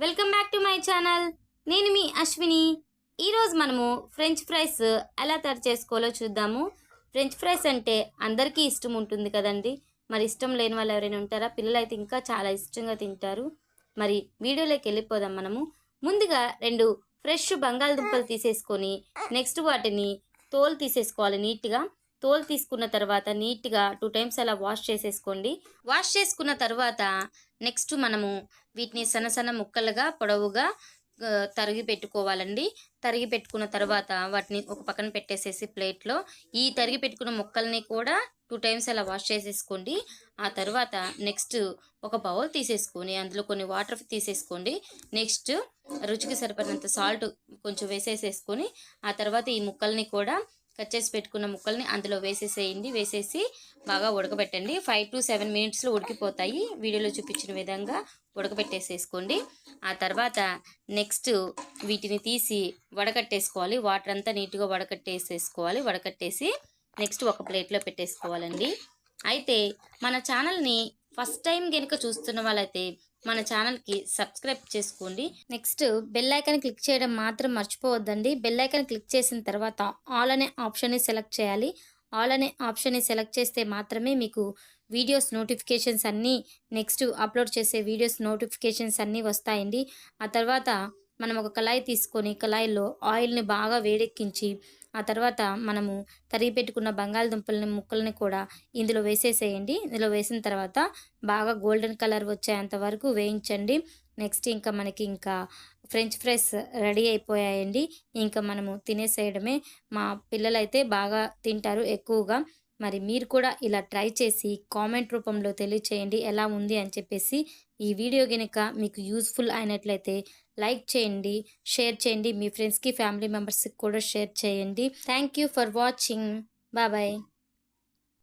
Welcome back to my channel. నేను మీ అశ్విని. ఈరోజు మనము ఫ్రెంచ్ ఫ్రైస్ ఎలా తయారు చేసుకోవాలో చూద్దాము. ఫ్రెంచ్ ఫ్రైస్ అంటే అందరికీ ఇష్టం ఉంటుంది కదండి. మరి ఇష్టం లేని వాళ్ళు ఎవరైనా ఉంటారా? పిల్లలు అయితే ఇంకా చాలా ఇష్టంగా తింటారు. మరి వీడియోలోకి వెళ్ళిపోదాం మనము. ముందుగా 2 ఫ్రెష్ బంగాళదుంపలు తీసేసుకొని నెక్స్ట్ వాటిని తోలు తీసేసుకోవాలి నీట్గా. తోలు తీసుకున్న తర్వాత నీట్గా 2 టైమ్స్ అలా వాష్ చేసేసుకోండి. వాష్ చేసుకున్న తర్వాత నెక్స్ట్ మనము వీటిని సన్న సన్న ముక్కలుగా పొడవుగా తరిగి పెట్టుకోవాలండి. తరిగి పెట్టుకున్న తర్వాత వాటిని ఒక పక్కన పెట్టేసేసి ప్లేట్లో ఈ తరిగి పెట్టుకున్న ముక్కల్ని కూడా 2 టైమ్స్ అలా వాష్ చేసేసుకోండి. ఆ తర్వాత నెక్స్ట్ ఒక బౌల్ తీసేసుకొని అందులో కొన్ని వాటర్ తీసేసుకోండి. నెక్స్ట్ రుచికి సరిపడినంత సాల్ట్ కొంచెం వేసేసేసుకొని ఆ తర్వాత ఈ ముక్కల్ని కూడా కట్ చేసి పెట్టుకున్న ముక్కల్ని అందులో వేసేసేయండి. వేసేసి బాగా ఉడకబెట్టండి. 5 to 7 మినిట్స్లో ఉడికిపోతాయి. వీడియోలో చూపించిన విధంగా ఉడకబెట్టేసేసుకోండి. ఆ తర్వాత నెక్స్ట్ వీటిని తీసి వడకట్టేసుకోవాలి. వాటర్ అంతా నీట్గా వడకట్టేసేసుకోవాలి. వడకట్టేసి నెక్స్ట్ ఒక ప్లేట్లో పెట్టేసుకోవాలండి. అయితే మన ఛానల్ని ఫస్ట్ టైం కనుక చూస్తున్న వాళ్ళైతే మన ఛానల్కి సబ్స్క్రైబ్ చేసుకోండి. నెక్స్ట్ బెల్ ఐకాన్ క్లిక్ చేయడం మాత్రం మర్చిపోవద్దండి. బెల్ ఐకాన్ క్లిక్ చేసిన తర్వాత ఆల్ అనే ఆప్షన్ని సెలెక్ట్ చేయాలి. ఆల్ అనే ఆప్షన్ని సెలెక్ట్ చేస్తే మాత్రమే మీకు వీడియోస్ నోటిఫికేషన్స్ అన్నీ నెక్స్ట్ అప్లోడ్ చేసే వీడియోస్ నోటిఫికేషన్స్ అన్నీ వస్తాయండి. ఆ తర్వాత మనం ఒక కళాయి తీసుకొని కళాయిలో ఆయిల్ని బాగా వేడెక్కించి ఆ తర్వాత మనము తరిగి పెట్టుకున్న బంగాళదుంపలని ముక్కల్ని కూడా ఇందులో వేసేసేయండి. ఇందులో వేసిన తర్వాత బాగా గోల్డెన్ కలర్ వచ్చేంత వరకు వేయించండి. నెక్స్ట్ ఇంకా మనకి ఫ్రెంచ్ ఫ్రైస్ రెడీ అయిపోయాయండి. ఇంకా మనము తినేసేయడమే. మా పిల్లలైతే బాగా తింటారు ఎక్కువగా. మరి మీరు కూడా ఇలా ట్రై చేసి కామెంట్ రూపంలో తెలియచేయండి ఎలా ఉంది అని చెప్పేసి. ఈ వీడియో కనుక మీకు యూస్ఫుల్ అయినట్లయితే లైక్ చేయండి, షేర్ చేయండి, మీ ఫ్రెండ్స్కి ఫ్యామిలీ మెంబర్స్కి కూడా షేర్ చేయండి. Thank you for watching. Bye.